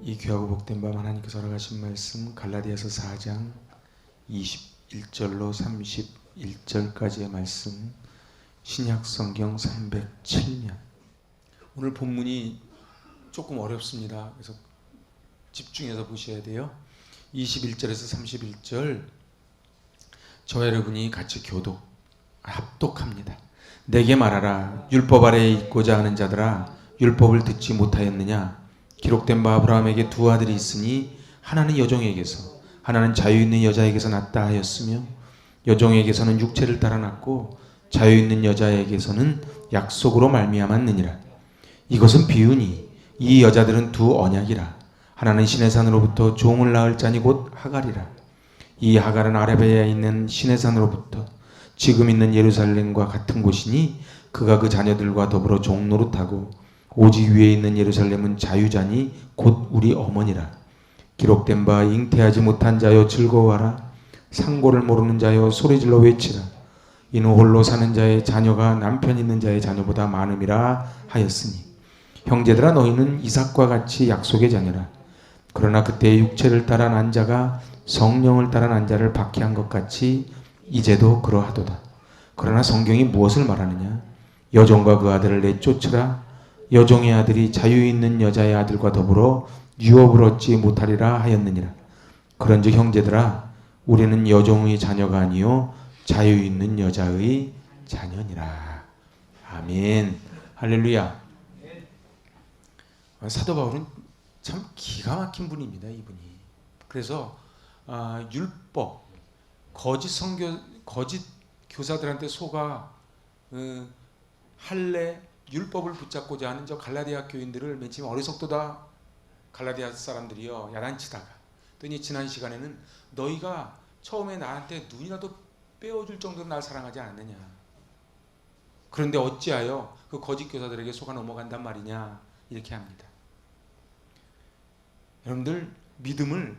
이 귀하고 복된 밤 하나님께서 허락하신 말씀 갈라디아서 4장 21절로 31절까지의 말씀, 신약 성경 307면. 오늘 본문이 조금 어렵습니다. 그래서 집중해서 보셔야 돼요. 21절에서 31절 저와 여러분이 같이 합독합니다. 내게 말하라. 율법 아래에 있고자 하는 자들아, 율법을 듣지 못하였느냐? 기록된 바 아브라함에게 두 아들이 있으니 하나는 여종에게서 하나는 자유 있는 여자에게서 났다 하였으며, 여종에게서는 육체를 따라 났고 자유 있는 여자에게서는 약속으로 말미암았느니라. 이것은 비유니 이 여자들은 두 언약이라. 하나는 시내 산으로부터 종을 낳을 자니 곧 하갈이라. 이 하갈은 아라비아에 있는 시내 산으로부터 지금 있는 예루살렘과 같은 곳이니 그가 그 자녀들과 더불어 종노릇하고, 오직 위에 있는 예루살렘은 자유자니 곧 우리 어머니라. 기록된 바 잉태하지 못한 자여 즐거워하라. 상고를 모르는 자여 소리질러 외치라. 이는 홀로 사는 자의 자녀가 남편 있는 자의 자녀보다 많음이라 하였으니, 형제들아 너희는 이삭과 같이 약속의 자녀라. 그러나 그때의 육체를 따라 난 자가 성령을 따라 난 자를 박해한 것 같이 이제도 그러하도다. 그러나 성경이 무엇을 말하느냐? 여종과 그 아들을 내쫓으라. 여종의 아들이 자유 있는 여자의 아들과 더불어 유업을 얻지 못하리라 하였느니라. 그런즉 형제들아, 우리는 여종의 자녀가 아니요 자유 있는 여자의 자녀니라. 아멘. 할렐루야. 사도 바울은 참 기가 막힌 분입니다. 이분이. 그래서 율법, 거짓 교사들한테 속아 할례, 율법을 붙잡고자 하는 저 갈라디아 교인들을 맨 처음 어리석도다 갈라디아 사람들이요 야단치다가, 또 지난 시간에는 너희가 처음에 나한테 눈이라도 빼어줄 정도로 날 사랑하지 않느냐, 그런데 어찌하여 그 거짓 교사들에게 속아 넘어간단 말이냐, 이렇게 합니다. 여러분들, 믿음을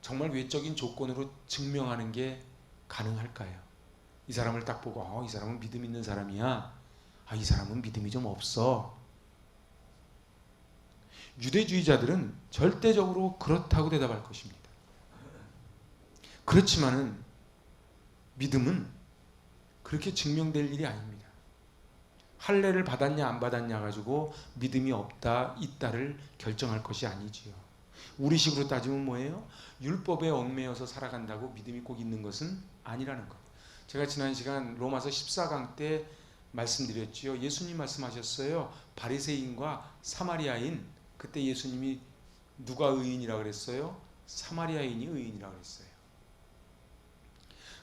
정말 외적인 조건으로 증명하는 게 가능할까요? 이 사람을 딱 보고 이 사람은 믿음 있는 사람이야, 이 사람은 믿음이 좀 없어. 유대주의자들은 절대적으로 그렇다고 대답할 것입니다. 그렇지만은 믿음은 그렇게 증명될 일이 아닙니다. 할례를 받았냐 안 받았냐 가지고 믿음이 없다 있다를 결정할 것이 아니지요. 우리식으로 따지면 뭐예요? 율법에 얽매여서 살아간다고 믿음이 꼭 있는 것은 아니라는 것. 제가 지난 시간 로마서 14강 때 말씀드렸지요. 예수님 말씀하셨어요. 바리새인과 사마리아인. 그때 예수님이 누가 의인이라고 그랬어요? 사마리아인이 의인이라고 그랬어요.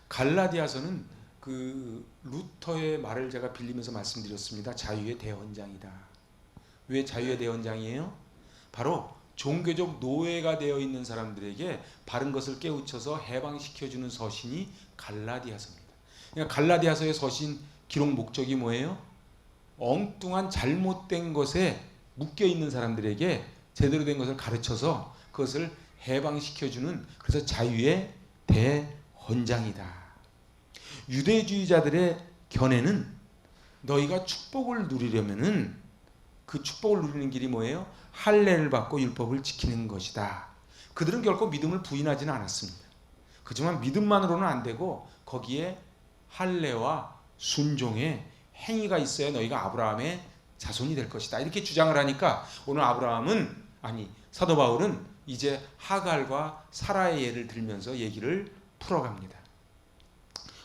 갈라디아서는 그 루터의 말을 제가 빌리면서 말씀드렸습니다. 자유의 대헌장이다. 왜 자유의 대헌장이에요? 바로 종교적 노예가 되어 있는 사람들에게 바른 것을 깨우쳐서 해방시켜주는 서신이 갈라디아서입니다. 그러니까 갈라디아서의 서신 기록 목적이 뭐예요? 엉뚱한 잘못된 것에 묶여있는 사람들에게 제대로 된 것을 가르쳐서 그것을 해방시켜주는, 그래서 자유의 대헌장이다. 유대주의자들의 견해는 너희가 축복을 누리려면은 그 축복을 누리는 길이 뭐예요? 할례를 받고 율법을 지키는 것이다. 그들은 결코 믿음을 부인하지는 않았습니다. 그렇지만 믿음만으로는 안 되고 거기에 할례와 순종의 행위가 있어야 너희가 아브라함의 자손이 될 것이다, 이렇게 주장을 하니까 오늘 사도 바울은 이제 하갈과 사라의 예를 들면서 얘기를 풀어갑니다.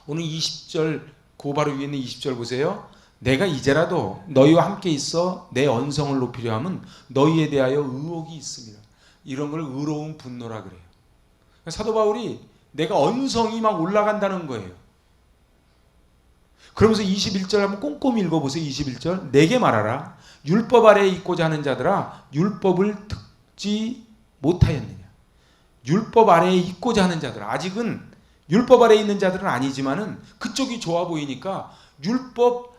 오늘 20절, 바로 위에 있는 20절 보세요. 내가 이제라도 너희와 함께 있어 내 언성을 높이려 함은 너희에 대하여 의혹이 있습니다. 이런 걸 의로운 분노라 그래요. 사도 바울이 내가 언성이 막 올라간다는 거예요. 그러면서 21절 한번 꼼꼼히 읽어보세요. 21절. 내게 말하라. 율법 아래에 있고자 하는 자들아, 율법을 듣지 못하였느냐. 율법 아래에 있고자 하는 자들, 아직은 율법 아래에 있는 자들은 아니지만은 그쪽이 좋아 보이니까 율법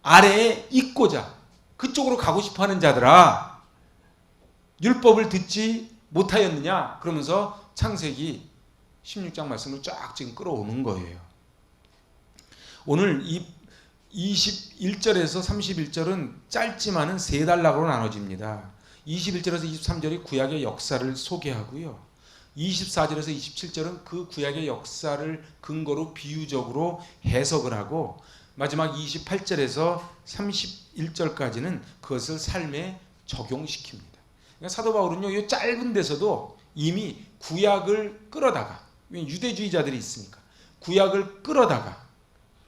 아래에 있고자 그쪽으로 가고 싶어하는 자들아, 율법을 듣지 못하였느냐. 그러면서 창세기 16장 말씀을 쫙 지금 끌어오는 거예요. 오늘 이 21절에서 31절은 짧지만은 세 단락으로 나눠집니다. 21절에서 23절이 구약의 역사를 소개하고요. 24절에서 27절은 그 구약의 역사를 근거로 비유적으로 해석을 하고 마지막 28절에서 31절까지는 그것을 삶에 적용시킵니다. 그러니까 사도 바울은요, 이 짧은 데서도 이미 구약을 끌어다가, 유대주의자들이 있으니까 구약을 끌어다가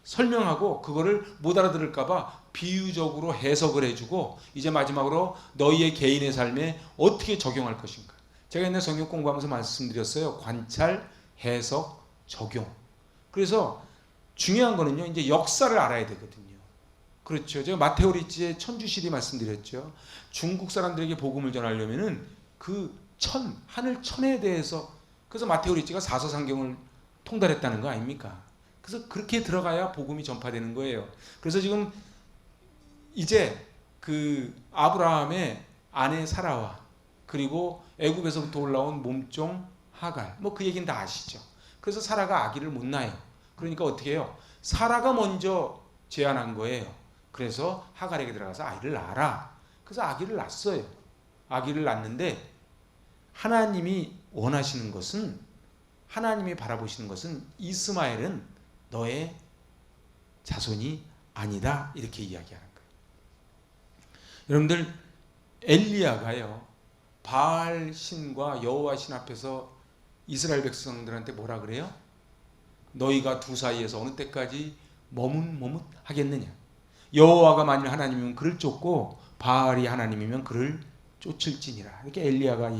설명하고 그거를 못 알아들을까봐 비유적으로 해석을 해주고 이제 마지막으로 너희의 개인의 삶에 어떻게 적용할 것인가. 제가 옛날 성경 공부하면서 말씀드렸어요. 관찰, 해석, 적용. 그래서 중요한 거는요, 이제 역사를 알아야 되거든요. 그렇죠. 제가 마테오 리치의 천주시리 말씀드렸죠. 중국 사람들에게 복음을 전하려면은 그 하늘 천에 대해서, 그래서 마테오 리치가 사서상경을 통달했다는 거 아닙니까? 그래서 그렇게 들어가야 복음이 전파되는 거예요. 그래서 지금 이제 그 아브라함의 아내 사라와 그리고 애굽에서부터 올라온 몸종 하갈, 뭐 그 얘기는 다 아시죠. 그래서 사라가 아기를 못 낳아요. 그러니까 어떻게 해요? 사라가 먼저 제안한 거예요. 그래서 하갈에게 들어가서 아이를 낳아라. 그래서 아기를 낳았어요. 아기를 낳는데 하나님이 원하시는 것은, 하나님이 바라보시는 것은 이스마엘은 너의 자손이 아니다, 이렇게 이야기하는 거예요. 여러분들, 엘리야가요 바알 신과 여호와 신 앞에서 이스라엘 백성들한테 뭐라 그래요? 너희가 두 사이에서 어느 때까지 머뭇머뭇하겠느냐. 여호와가 만일 하나님이면 그를 쫓고 바알이 하나님이면 그를 쫓을지니라. 이렇게 엘리야가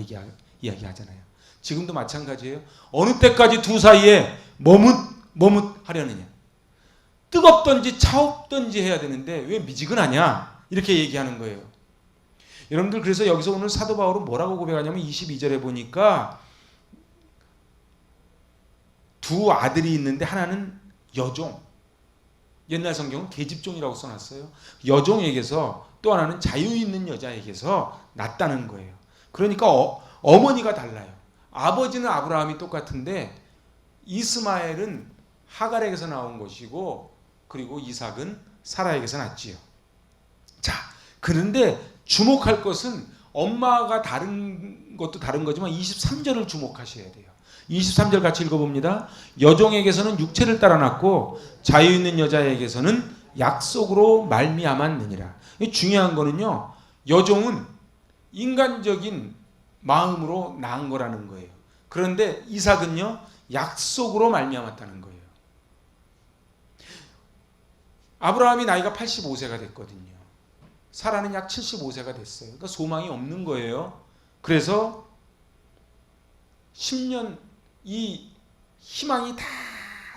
이야기하잖아요. 지금도 마찬가지예요. 어느 때까지 두 사이에 머뭇하려느냐. 뜨겁든지 차옵든지 해야 되는데 왜 미지근하냐, 이렇게 얘기하는 거예요. 여러분들, 그래서 여기서 오늘 사도 바울은 뭐라고 고백하냐면 22절에 보니까 두 아들이 있는데 하나는 여종, 옛날 성경은 계집종이라고 써놨어요. 여종에게서, 또 하나는 자유 있는 여자에게서 낳았다는 거예요. 그러니까 어머니가 달라요. 아버지는 아브라함이 똑같은데 이스마엘은 하갈에게서 나온 것이고, 그리고 이삭은 사라에게서 났지요. 자, 그런데 주목할 것은 엄마가 다른 것도 다른 거지만 23절을 주목하셔야 돼요. 23절 같이 읽어봅니다. 여종에게서는 육체를 따라 낳고 자유 있는 여자에게서는 약속으로 말미암았느니라. 중요한 거는요, 여종은 인간적인 마음으로 낳은 거라는 거예요. 그런데 이삭은요, 약속으로 말미암았다는 거예요. 아브라함이 나이가 85세가 됐거든요. 사라는 약 75세가 됐어요. 그러니까 소망이 없는 거예요. 그래서 10년 이 희망이 다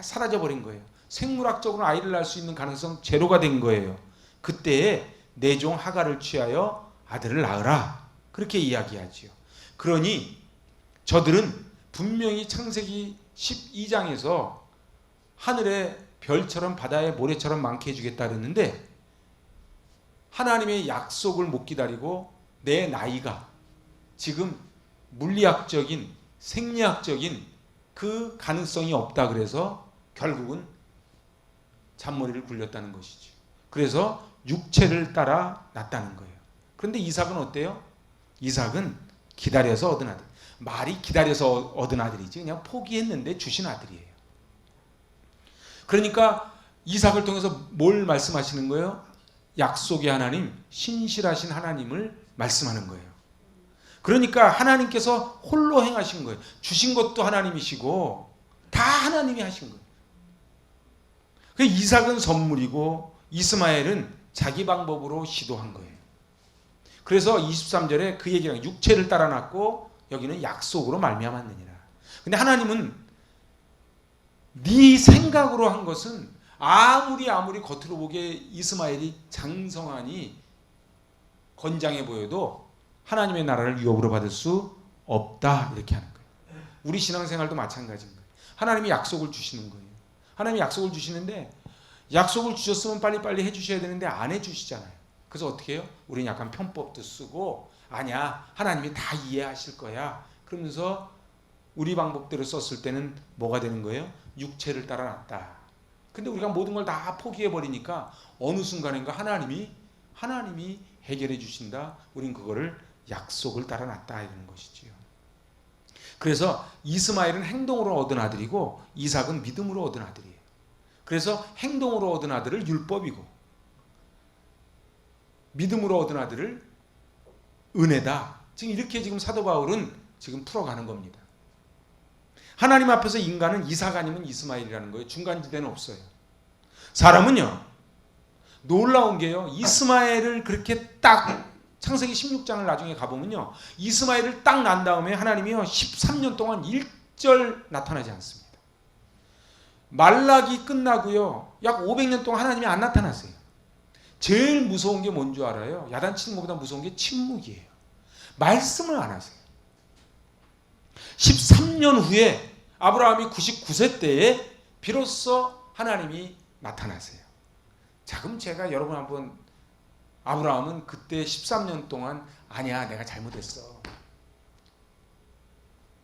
사라져버린 거예요. 생물학적으로 아이를 낳을 수 있는 가능성 제로가 된 거예요. 그때에 내종 하갈을 취하여 아들을 낳으라, 그렇게 이야기하지요. 그러니 저들은 분명히 창세기 12장에서 하늘의 별처럼 바다의 모래처럼 많게 해주겠다 그랬는데 하나님의 약속을 못 기다리고 내 나이가 지금 물리학적인 생리학적인 그 가능성이 없다 그래서 결국은 잔머리를 굴렸다는 것이죠. 그래서 육체를 따라 낳았다는 거예요. 그런데 이삭은 어때요? 이삭은 기다려서 얻은 아들. 말이 기다려서 얻은 아들이지 그냥 포기했는데 주신 아들이에요. 그러니까 이삭을 통해서 뭘 말씀하시는 거예요? 약속의 하나님, 신실하신 하나님을 말씀하는 거예요. 그러니까 하나님께서 홀로 행하신 거예요. 주신 것도 하나님이시고 다 하나님이 하신 거예요. 이삭은 선물이고 이스마엘은 자기 방법으로 시도한 거예요. 그래서 23절에 그 얘기랑 육체를 따라 낳고 여기는 약속으로 말미암았느니라. 근데 하나님은 네 생각으로 한 것은 아무리 겉으로 보기에 이스마엘이 장성하니 건장해 보여도 하나님의 나라를 유업으로 받을 수 없다, 이렇게 하는 거예요. 우리 신앙생활도 마찬가지인 거예요. 하나님이 약속을 주시는 거예요. 하나님이 약속을 주시는데 약속을 주셨으면 빨리빨리 해주셔야 되는데 안 해주시잖아요. 그래서 어떻게 해요? 우리는 약간 편법도 쓰고 아니야, 하나님이 다 이해하실 거야, 그러면서 우리 방법대로 썼을 때는 뭐가 되는 거예요? 육체를 따라 놨다. 근데 우리가 모든 걸 다 포기해버리니까 어느 순간인가 하나님이 해결해 주신다. 우린 그거를 약속을 따라 낳았다 이런 것이지요. 그래서 이스마엘은 행동으로 얻은 아들이고 이삭은 믿음으로 얻은 아들이에요. 그래서 행동으로 얻은 아들을 율법이고 믿음으로 얻은 아들을 은혜다. 지금 이렇게 지금 사도 바울은 지금 풀어가는 겁니다. 하나님 앞에서 인간은 이삭 아니면 이스마엘이라는 거예요. 중간지대는 없어요. 사람은요, 놀라운 게요, 이스마엘을 그렇게 딱 창세기 16장을 나중에 가보면요, 이스마엘을 딱 난 다음에 하나님이요 13년 동안 일절 나타나지 않습니다. 말라기 끝나고요 약 500년 동안 하나님이 안 나타났어요. 제일 무서운 게 뭔 줄 알아요? 야단치는 것보다 무서운 게 침묵이에요. 말씀을 안 하세요. 13년 후에 아브라함이 99세 때에 비로소 하나님이 나타나세요. 자, 그럼 제가 여러분 한번, 아브라함은 그때 13년 동안 아니야 내가 잘못했어,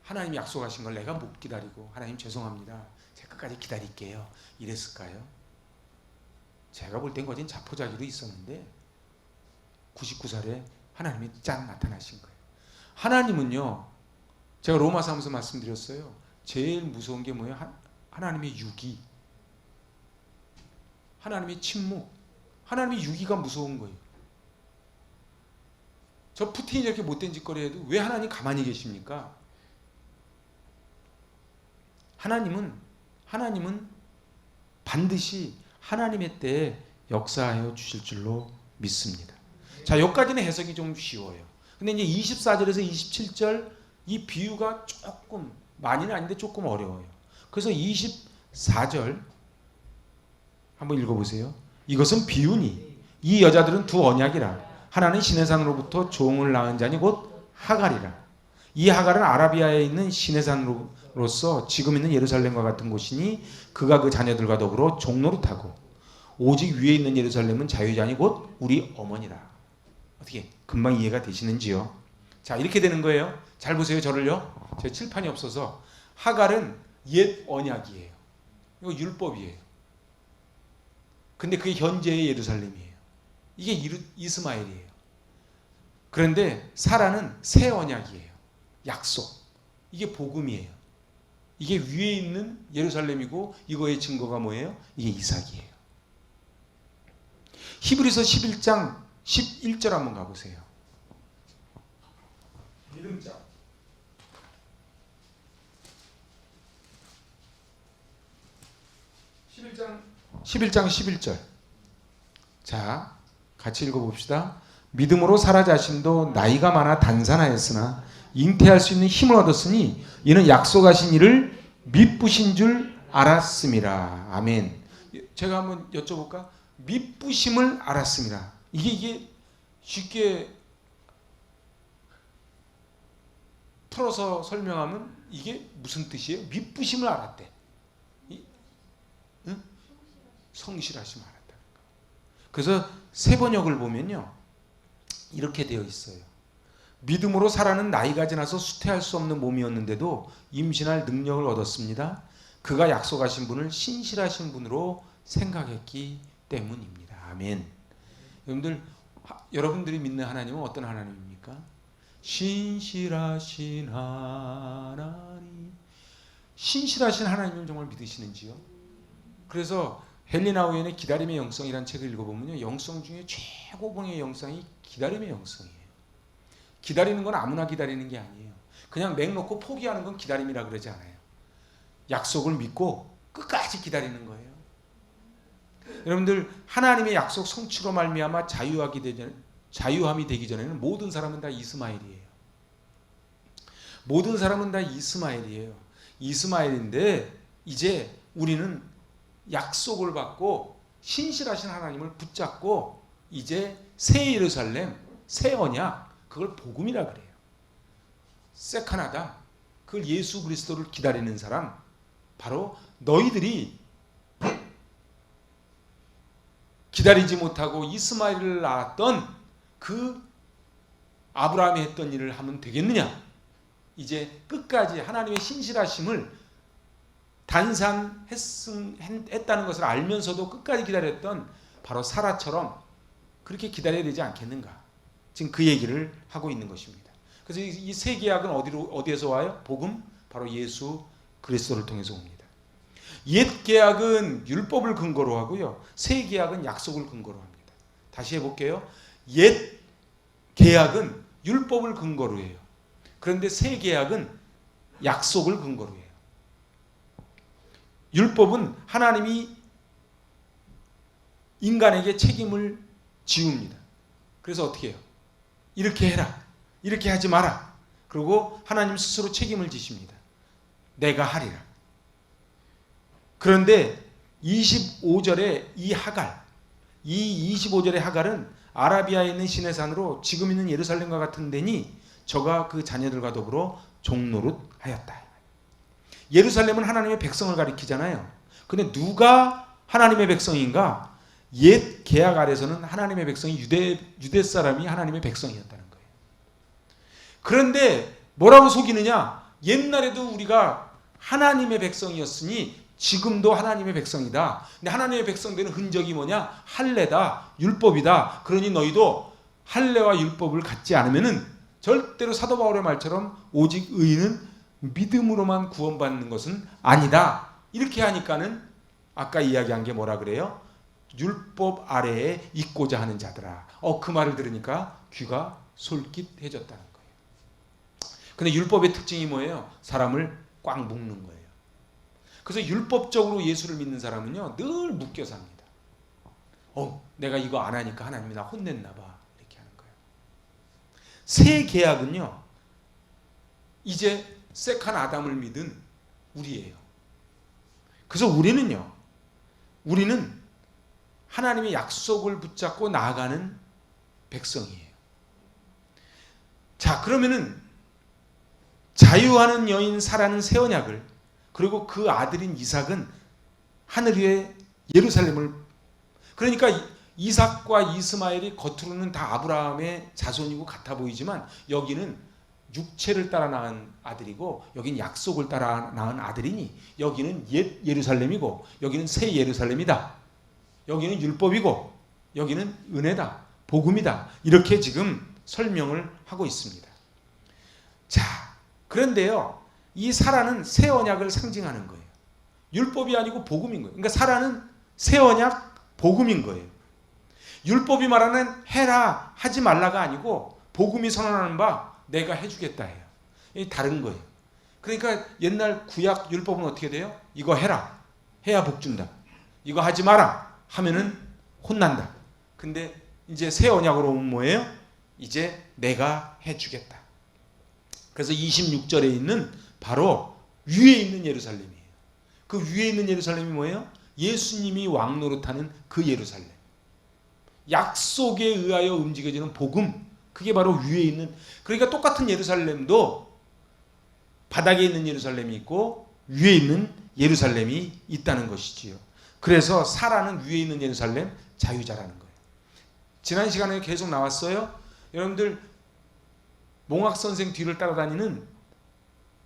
하나님이 약속하신 걸 내가 못 기다리고 하나님 죄송합니다 제가 끝까지 기다릴게요 이랬을까요? 제가 볼 땐 거진 자포자기로 있었는데 99살에 하나님이 짠 나타나신 거예요. 하나님은요, 제가 로마서 하면서 말씀드렸어요. 제일 무서운 게 뭐예요? 하나님의 유기, 하나님의 침묵, 하나님의 유기가 무서운 거예요. 저 푸틴이 이렇게 못된 짓거리 해도 왜 하나님 가만히 계십니까? 하나님은 반드시 하나님의 때에 역사하여 주실 줄로 믿습니다. 자, 여기까지는 해석이 좀 쉬워요. 근데 이제 24절에서 27절 이 비유가 조금, 많이는 아닌데 조금 어려워요. 그래서 24절 한번 읽어보세요. 이것은 비유니 이 여자들은 두 언약이라. 하나는 시내산으로부터 종을 낳은 자니 곧 하갈이라. 이 하갈은 아라비아에 있는 시내산으로서 지금 있는 예루살렘과 같은 곳이니 그가 그 자녀들과 더불어 종노릇하고 오직 위에 있는 예루살렘은 자유자니 곧 우리 어머니라. 어떻게 금방 이해가 되시는지요? 자, 이렇게 되는 거예요. 잘 보세요. 저를요, 제 칠판이 없어서. 하갈은 옛 언약이에요. 이거 율법이에요. 근데 그게 현재의 예루살렘이에요. 이게 이스마엘이에요. 그런데 사라는 새 언약이에요. 약속. 이게 복음이에요. 이게 위에 있는 예루살렘이고 이거의 증거가 뭐예요? 이게 이삭이에요. 히브리서 11장 11절 한번 가보세요. 믿음자. 11장 11절. 자, 같이 읽어봅시다. 믿음으로 사라 자신도 나이가 많아 단산하였으나 잉태할 수 있는 힘을 얻었으니 이는 약속하신 이를 믿부신 줄 알았음이라. 아멘. 제가 한번 여쭤볼까? 믿부심을 알았습니다. 이게 쉽게 풀어서 설명하면 이게 무슨 뜻이에요? 믿부심을 알았대. 응? 성실하심을 알았다. 그래서 세 번역을 보면요, 이렇게 되어 있어요. 믿음으로 사라는 나이가 지나서 수태할 수 없는 몸이었는데도 임신할 능력을 얻었습니다. 그가 약속하신 분을 신실하신 분으로 생각했기 때문입니다. 아멘. 여러분들이 믿는 하나님은 어떤 하나님입니까? 신실하신 하나님. 신실하신 하나님을 정말 믿으시는지요? 그래서 헨리 나우엔의 기다림의 영성이라는 책을 읽어보면요, 영성 중에 최고봉의 영성이 기다림의 영성이에요. 기다리는 건 아무나 기다리는 게 아니에요. 그냥 맹 놓고 포기하는 건 기다림이라 그러지 않아요. 약속을 믿고 끝까지 기다리는 거예요. 여러분들, 하나님의 약속 성취로 말미암아 자유함이 되기 전에는 모든 사람은 다 이스마엘이에요. 모든 사람은 다 이스마엘이에요. 이스마엘인데 이제 우리는 약속을 받고 신실하신 하나님을 붙잡고 이제 새 예루살렘, 새 언약, 그걸 복음이라 그래요. 세카나다. 그걸 예수 그리스도를 기다리는 사람, 바로 너희들이 기다리지 못하고 이스마엘을 낳았던 그 아브라함이 했던 일을 하면 되겠느냐? 이제 끝까지 하나님의 신실하심을 단산했다는 것을 알면서도 끝까지 기다렸던 바로 사라처럼 그렇게 기다려야 되지 않겠는가? 지금 그 얘기를 하고 있는 것입니다. 그래서 이 새 계약은 어디에서 와요? 복음, 바로 예수 그리스도를 통해서 옵니다. 옛 계약은 율법을 근거로 하고요, 새 계약은 약속을 근거로 합니다. 다시 해볼게요. 옛 계약은 율법을 근거로 해요. 그런데 새 계약은 약속을 근거로 해요. 율법은 하나님이 인간에게 책임을 지웁니다. 그래서 어떻게 해요? 이렇게 해라, 이렇게 하지 마라. 그리고 하나님 스스로 책임을 지십니다. 내가 하리라. 그런데 25절의 이 하갈, 이 25절의 하갈은 아라비아에 있는 시내산으로 지금 있는 예루살렘과 같은 데니 저가 그 자녀들과 더불어 종노릇 하였다. 예루살렘은 하나님의 백성을 가리키잖아요. 근데 누가 하나님의 백성인가? 옛 계약 아래서는 하나님의 백성이 유대 사람이 하나님의 백성이었다는 거예요. 그런데 뭐라고 속이느냐? 옛날에도 우리가 하나님의 백성이었으니 지금도 하나님의 백성이다. 근데 하나님의 백성 되는 흔적이 뭐냐? 할례다, 율법이다. 그러니 너희도 할례와 율법을 갖지 않으면은 절대로 사도 바울의 말처럼 오직 의인은 믿음으로만 구원받는 것은 아니다. 이렇게 하니까는 아까 이야기한 게 뭐라 그래요? 율법 아래에 있고자 하는 자들아. 그 말을 들으니까 귀가 솔깃해졌다는 거예요. 근데 율법의 특징이 뭐예요? 사람을 꽉 묶는 거예요. 그래서 율법적으로 예수를 믿는 사람은요, 늘 묶여 삽니다. 내가 이거 안 하니까 하나님이 나 혼냈나 봐. 이렇게 하는 거예요. 새 계약은요, 이제 색한 아담을 믿은 우리예요. 그래서 우리는 하나님의 약속을 붙잡고 나아가는 백성이에요. 자, 그러면은 자유하는 여인 사라는 새 언약을, 그리고 그 아들인 이삭은 하늘 위에 예루살렘을, 그러니까 이삭과 이스마엘이 겉으로는 다 아브라함의 자손이고 같아 보이지만 여기는 육체를 따라 낳은 아들이고 여기는 약속을 따라 낳은 아들이니 여기는 옛 예루살렘이고 여기는 새 예루살렘이다. 여기는 율법이고 여기는 은혜다, 복음이다. 이렇게 지금 설명을 하고 있습니다. 자, 그런데요, 이 사라는 새 언약을 상징하는 거예요. 율법이 아니고 복음인 거예요. 그러니까 사라는 새 언약, 복음인 거예요. 율법이 말하는 해라, 하지 말라가 아니고 복음이 선언하는 바 내가 해주겠다 해요. 이게 다른 거예요. 그러니까 옛날 구약 율법은 어떻게 돼요? 이거 해라, 해야 복 준다. 이거 하지 마라 하면은 혼난다. 근데 이제 새 언약으로 오면 뭐예요? 이제 내가 해주겠다. 그래서 26절에 있는 바로 위에 있는 예루살렘이에요. 그 위에 있는 예루살렘이 뭐예요? 예수님이 왕 노릇하는 그 예루살렘. 약속에 의하여 움직여지는 복음. 그게 바로 위에 있는, 그러니까 똑같은 예루살렘도 바닥에 있는 예루살렘이 있고 위에 있는 예루살렘이 있다는 것이지요. 그래서 사라는 위에 있는 예루살렘, 자유자라는 거예요. 지난 시간에 계속 나왔어요. 여러분들 몽학 선생 뒤를 따라다니는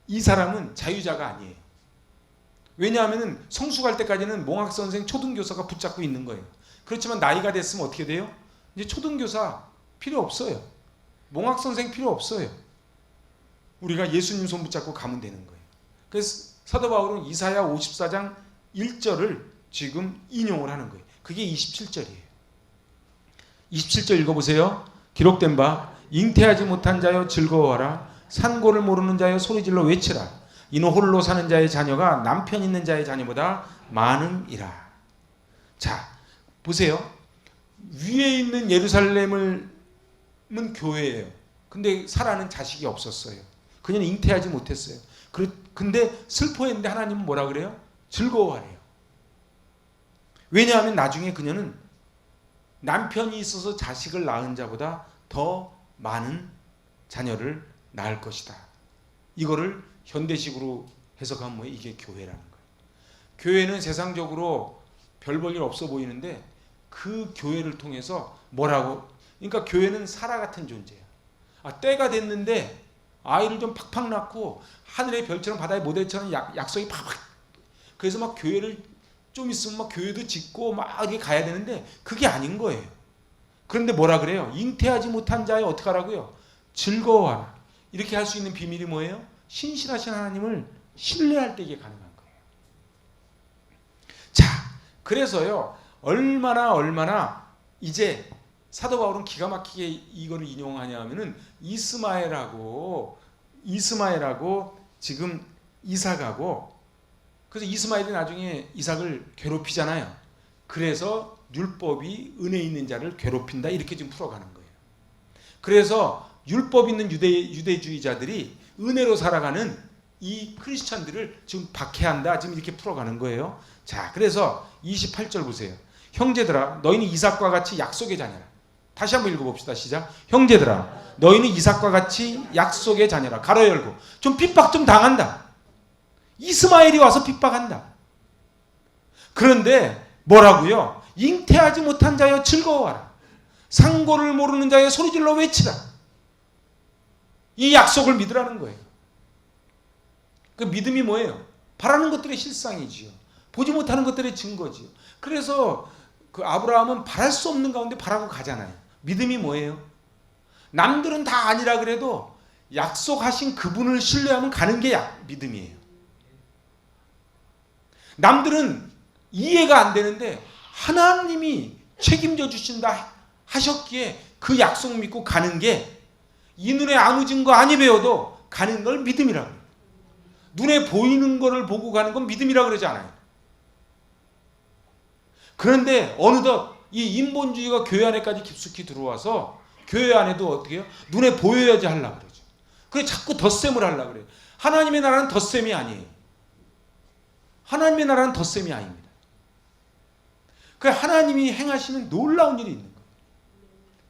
이 사람은 자유자가 아니에요. 왜냐하면 성수 갈 때까지는 몽학 선생 초등교사가 붙잡고 있는 거예요. 그렇지만 나이가 됐으면 어떻게 돼요? 이제 초등교사 필요 없어요. 몽학 선생 필요 없어요. 우리가 예수님 손 붙잡고 가면 되는 거예요. 그래서 사도 바울은 이사야 54장 1절을 지금 인용을 하는 거예요. 그게 27절이에요. 27절 읽어보세요. 기록된 바 잉태하지 못한 자여 즐거워하라. 산고를 모르는 자여 소리질러 외치라. 이는 홀로 사는 자의 자녀가 남편 있는 자의 자녀보다 많음이라. 자, 보세요. 위에 있는 예루살렘은 교회예요. 근데 사라는 자식이 없었어요. 그녀는 잉태하지 못했어요. 근데 슬퍼했는데 하나님은 뭐라 그래요? 즐거워하래요. 왜냐하면 나중에 그녀는 남편이 있어서 자식을 낳은 자보다 더 많은 자녀를 낳을 것이다. 이거를 현대식으로 해석하면 뭐예요? 이게 교회라는 거예요. 교회는 세상적으로 별 볼 일 없어 보이는데 그 교회를 통해서 뭐라고? 그러니까 교회는 사라 같은 존재야. 때가 됐는데 아이를 좀 팍팍 낳고 하늘의 별처럼 바다의 모델처럼 약속이 팍팍. 그래서 막 교회를 좀 있으면 막 교회도 짓고 막 이렇게 가야 되는데 그게 아닌 거예요. 그런데 뭐라 그래요? 잉태하지 못한 자여 어떻게 하라고요? 즐거워하라. 이렇게 할 수 있는 비밀이 뭐예요? 신실하신 하나님을 신뢰할 때 이게 가능한 거예요. 자, 그래서요, 얼마나 이제 사도 바울은 기가 막히게 이거를 인용하냐 하면은 이스마엘하고 지금 이삭하고, 그래서 이스마엘이 나중에 이삭을 괴롭히잖아요. 그래서 율법이 은혜 있는 자를 괴롭힌다, 이렇게 지금 풀어가는 거예요. 그래서 율법 있는 유대주의자들이 은혜로 살아가는 이 크리스찬들을 지금 박해한다, 지금 이렇게 풀어가는 거예요. 자, 그래서 28절 보세요. 형제들아, 너희는 이삭과 같이 약속의 자녀라. 다시 한번 읽어봅시다. 시작. 형제들아, 너희는 이삭과 같이 약속의 자녀라. 가로 열고. 좀 핍박 좀 당한다. 이스마엘이 와서 핍박한다. 그런데 뭐라고요? 잉태하지 못한 자여 즐거워하라. 상고를 모르는 자여 소리질러 외치라. 이 약속을 믿으라는 거예요. 그 믿음이 뭐예요? 바라는 것들의 실상이지요. 보지 못하는 것들의 증거지요. 그래서 그 아브라함은 바랄 수 없는 가운데 바라고 가잖아요. 믿음이 뭐예요? 남들은 다 아니라 그래도 약속하신 그분을 신뢰하면 가는 게 믿음이에요. 남들은 이해가 안 되는데 하나님이 책임져 주신다 하셨기에 그 약속 믿고 가는 게 이 눈에 아무 증거 아니 배워도 가는 걸 믿음이라고 해요. 눈에 보이는 거를 보고 가는 건 믿음이라고 그러지 않아요. 그런데 어느덧 이 인본주의가 교회 안에까지 깊숙이 들어와서 교회 안에도 어떻게 해요? 눈에 보여야지 하려고 그러죠. 그래 자꾸 덧셈을 하려고 그래요. 하나님의 나라는 덧셈이 아니에요. 하나님의 나라는 덧셈이 아닙니다. 그 하나님이 행하시는 놀라운 일이 있는 거예요.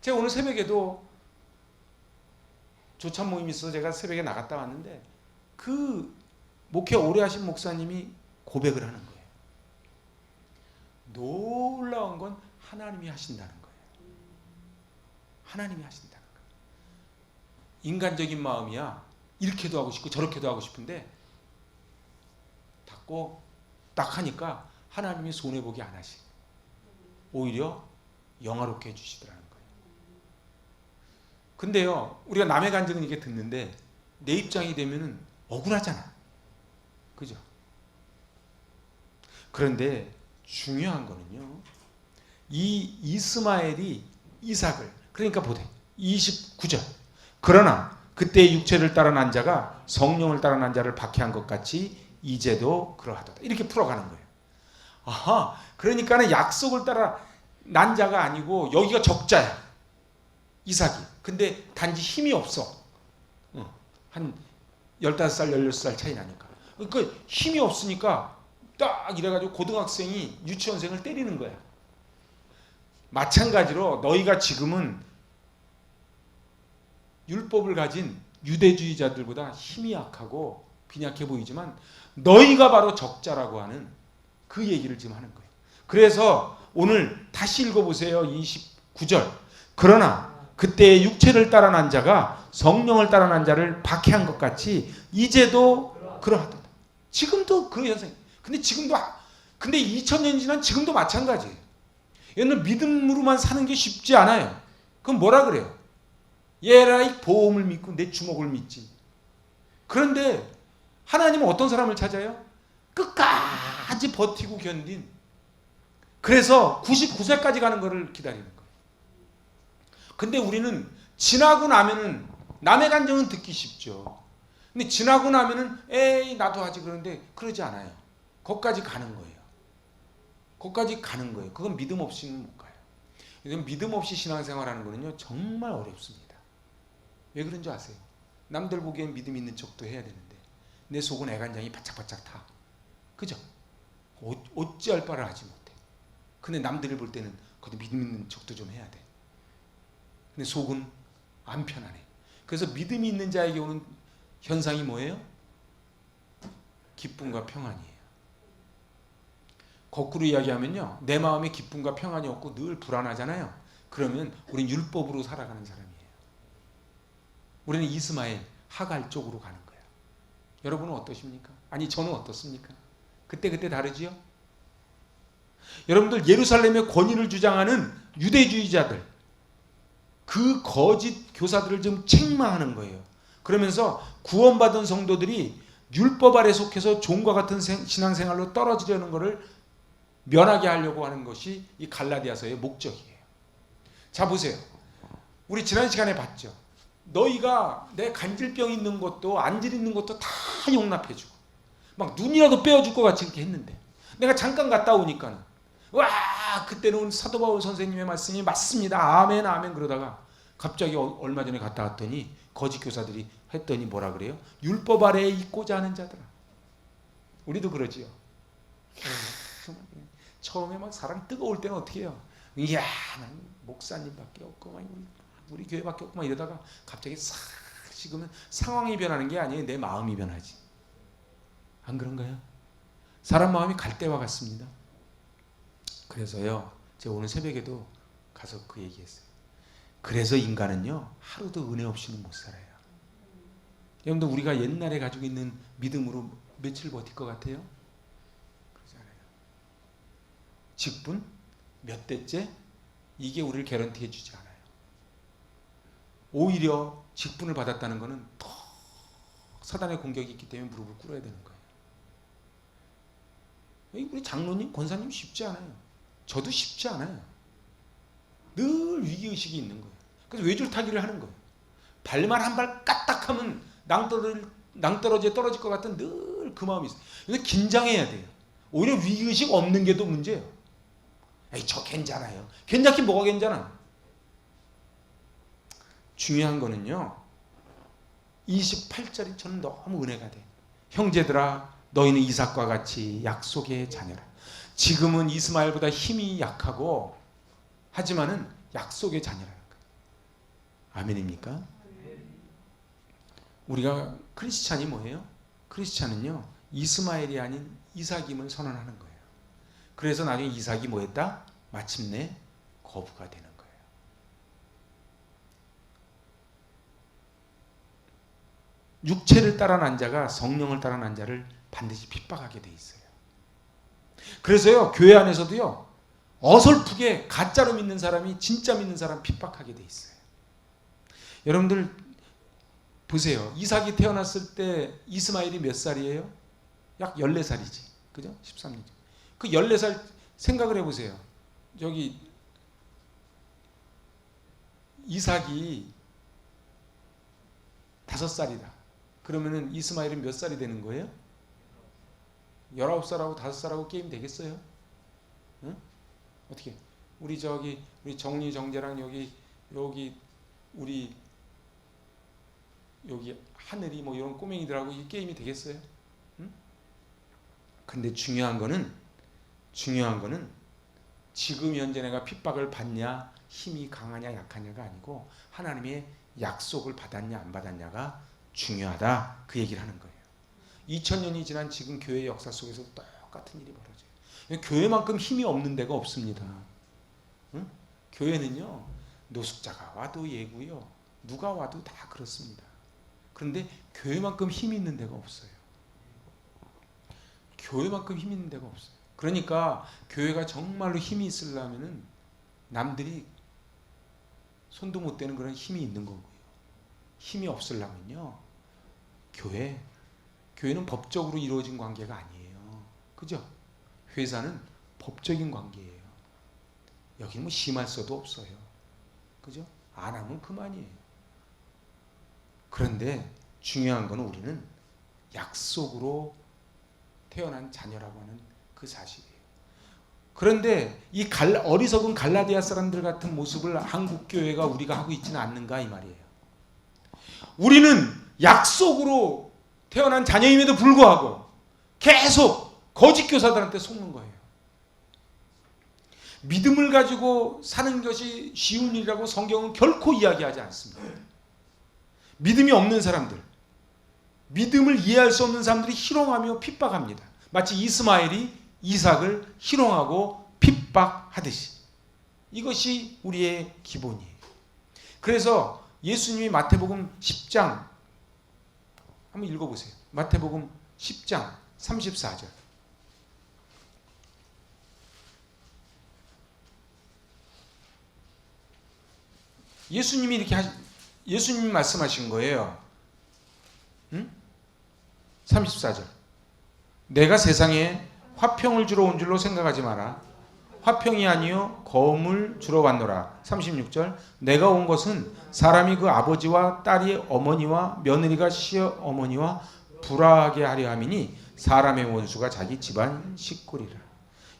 제가 오늘 새벽에도 조찬 모임이 있어서 제가 새벽에 나갔다 왔는데 그 목회 오래 하신 목사님이 고백을 하는 거예요. 놀라운 건 하나님이 하신다는 거예요. 하나님이 하신다는 거예요. 인간적인 마음이야. 이렇게도 하고 싶고 저렇게도 하고 싶은데 닫고 딱 하니까 하나님이 손해보기 안 하시고 오히려 영화롭게 해주시더라는 거예요. 근데요, 우리가 남의 간증은 이게 듣는데 내 입장이 되면은 억울하잖아. 그죠? 그런데 중요한 거는요, 이 이스마엘이 이삭을, 그러니까 보대 29절, 그러나 그때의 육체를 따라 난 자가 성령을 따라 난 자를 박해한 것 같이 이제도 그러하도다, 이렇게 풀어가는 거예요. 아하, 그러니까는 약속을 따라 난 자가 아니고 여기가 적자야, 이삭이. 근데 단지 힘이 없어. 한 15살 16살 차이 나니까. 그러니까 힘이 없으니까 딱 이래가지고 고등학생이 유치원생을 때리는 거야. 마찬가지로 너희가 지금은 율법을 가진 유대주의자들보다 힘이 약하고 빈약해 보이지만 너희가 바로 적자라고 하는 그 얘기를 지금 하는 거예요. 그래서 오늘 다시 읽어보세요. 29절. 그러나 그때의 육체를 따라 난 자가 성령을 따라 난 자를 박해한 것 같이 이제도 그러하도다. 지금도 그 현상이. 근데 2000년 지난 지금도 마찬가지예요. 얘는 믿음으로만 사는 게 쉽지 않아요. 그럼 뭐라 그래요? 얘라이 보험을 믿고 내 주먹을 믿지. 그런데 하나님은 어떤 사람을 찾아요? 끝까지 버티고 견딘. 그래서 99세까지 가는 것을 기다리는 거예요. 근데 우리는 지나고 나면은 남의 간증은 듣기 쉽죠. 근데 지나고 나면은 에이 나도 하지, 그런데 그러지 않아요. 거기까지 가는 거예요. 거기까지 가는 거예요. 그건 믿음 없이는 못 가요. 믿음 없이 신앙생활하는 거는요 정말 어렵습니다. 왜 그런 줄 아세요? 남들 보기엔 믿음 있는 척도 해야 되는데 내 속은 애간장이 바짝바짝 타. 그죠? 어찌할 바를 하지 못해. 근데 남들을 볼 때는 그래도 믿음 있는 척도 좀 해야 돼. 근데 속은 안 편안해. 그래서 믿음이 있는 자에게 오는 현상이 뭐예요? 기쁨과 평안이에요. 거꾸로 이야기하면요, 내 마음에 기쁨과 평안이 없고 늘 불안하잖아요. 그러면 우린 율법으로 살아가는 사람이에요. 우리는 이스마엘, 하갈 쪽으로 가는 거예요. 여러분은 어떠십니까? 아니 저는 어떻습니까? 그때 다르지요? 여러분들 예루살렘의 권위를 주장하는 유대주의자들, 그 거짓 교사들을 좀 책망하는 거예요. 그러면서 구원받은 성도들이 율법 아래 속해서 종과 같은 신앙생활로 떨어지려는 것을 면하게 하려고 하는 것이 이 갈라디아서의 목적이에요. 자 보세요. 우리 지난 시간에 봤죠. 너희가 내 간질병 있는 것도 안질 있는 것도 다 용납해주고 막 눈이라도 빼어줄 것 같이 이렇게 했는데 내가 잠깐 갔다 오니까는 와 그때는 사도 바울 선생님의 말씀이 맞습니다. 아멘 아멘 그러다가 갑자기 얼마 전에 갔다 왔더니 거짓 교사들이 했더니 뭐라 그래요? 율법 아래에 있고자 하는 자들아. 우리도 그러지요. 처음에 막 사람 뜨거울 때는 어떻게 해요? 이야 난 목사님밖에 없고 우리 교회밖에 없고 막 이러다가 갑자기 싹 식으면 상황이 변하는 게 아니에요. 내 마음이 변하지. 안 그런가요? 사람 마음이 갈대와 같습니다. 그래서요 제가 오늘 새벽에도 가서 그 얘기했어요. 그래서 인간은요 하루도 은혜 없이는 못 살아요. 여러분들 우리가 옛날에 가지고 있는 믿음으로 며칠 버틸 것 같아요? 그렇지 않아요. 직분? 몇 대째? 이게 우리를 개런티 해주지 않아요. 오히려 직분을 받았다는 것은 더 사단의 공격이 있기 때문에 무릎을 꿇어야 되는 거예요. 우리 장로님, 권사님 쉽지 않아요. 저도 쉽지 않아요. 늘 위기의식이 있는 거예요. 그래서 외줄타기를 하는 거예요. 발만 한 발 까딱하면 낭떠러지에 떨어질 것 같은 늘 그 마음이 있어요. 근데 긴장해야 돼요. 오히려 위기의식 없는 게 더 문제예요. 에이, 저 괜찮아요. 괜찮긴 뭐가 괜찮아. 중요한 거는요. 28절이 저는 너무 은혜가 돼. 형제들아 너희는 이삭과 같이 약속의 자녀라. 지금은 이스마엘보다 힘이 약하고 하지만은 약속의 자녀라는 거예요. 아멘입니까? 우리가 크리스찬이 뭐예요? 크리스찬은요 이스마엘이 아닌 이삭임을 선언하는 거예요. 그래서 나중에 이삭이 뭐했다? 마침내 거부가 되는 거예요. 육체를 따라 난 자가 성령을 따라 난 자를 반드시 핍박하게 돼 있어요. 그래서요 교회 안에서도요 어설프게 가짜로 믿는 사람이 진짜 믿는 사람 핍박하게 돼 있어요. 여러분들 보세요. 이삭이 태어났을 때 이스마엘이 몇 살이에요? 약 14살이지. 그죠? 13년. 그 14살 생각을 해보세요. 저기 이삭이 5살이다. 그러면은 이스마엘은 몇 살이 되는 거예요? 19살하고 5살하고 게임 되겠어요? 응? 어떻게? 우리 정리 정재랑 여기 우리 여기 하늘이 뭐 이런 꼬맹이들하고 이 게임이 되겠어요? 응? 근데 중요한 거는 지금 현재 내가 핍박을 받냐 힘이 강하냐 약하냐가 아니고 하나님의 약속을 받았냐 안 받았냐가 중요하다. 그 얘기를 하는 거예요. 2000년이 지난 지금 교회 역사 속에서 똑같은 일이 벌어져요. 교회만큼 힘이 없는 데가 없습니다. 응? 교회는요 노숙자가 와도 예고요 누가 와도 다 그렇습니다. 그런데 교회만큼 힘이 있는 데가 없어요. 교회만큼 힘이 있는 데가 없어요. 그러니까 교회가 정말로 힘이 있으려면은 남들이 손도 못 대는 그런 힘이 있는 거고요. 힘이 없으려면요 교회는 법적으로 이루어진 관계가 아니에요. 그죠? 회사는 법적인 관계예요. 여기는 뭐 심할 수도 없어요. 그죠? 안 하면 그만이에요. 그런데 중요한 건 우리는 약속으로 태어난 자녀라고 하는 그 사실이에요. 그런데 이 어리석은 갈라디아 사람들 같은 모습을 한국 교회가 우리가 하고 있지는 않는가 이 말이에요. 우리는 약속으로 태어난 자녀임에도 불구하고 계속 거짓 교사들한테 속는 거예요. 믿음을 가지고 사는 것이 쉬운 일이라고 성경은 결코 이야기하지 않습니다. 믿음이 없는 사람들, 믿음을 이해할 수 없는 사람들이 희롱하며 핍박합니다. 마치 이스마엘이 이삭을 희롱하고 핍박하듯이. 이것이 우리의 기본이에요. 그래서 예수님이 마태복음 10장 한번 읽어보세요. 마태복음 10장 34절. 예수님이 말씀하신 거예요. 응? 34절. 내가 세상에 화평을 주러 온 줄로 생각하지 마라. 화평이 아니요 검을 주러 왔노라. 36절. 내가 온 것은 사람이 그 아버지와 딸이 어머니와 며느리가 시어머니와 불화하게 하려 함이니 사람의 원수가 자기 집안 식구리라.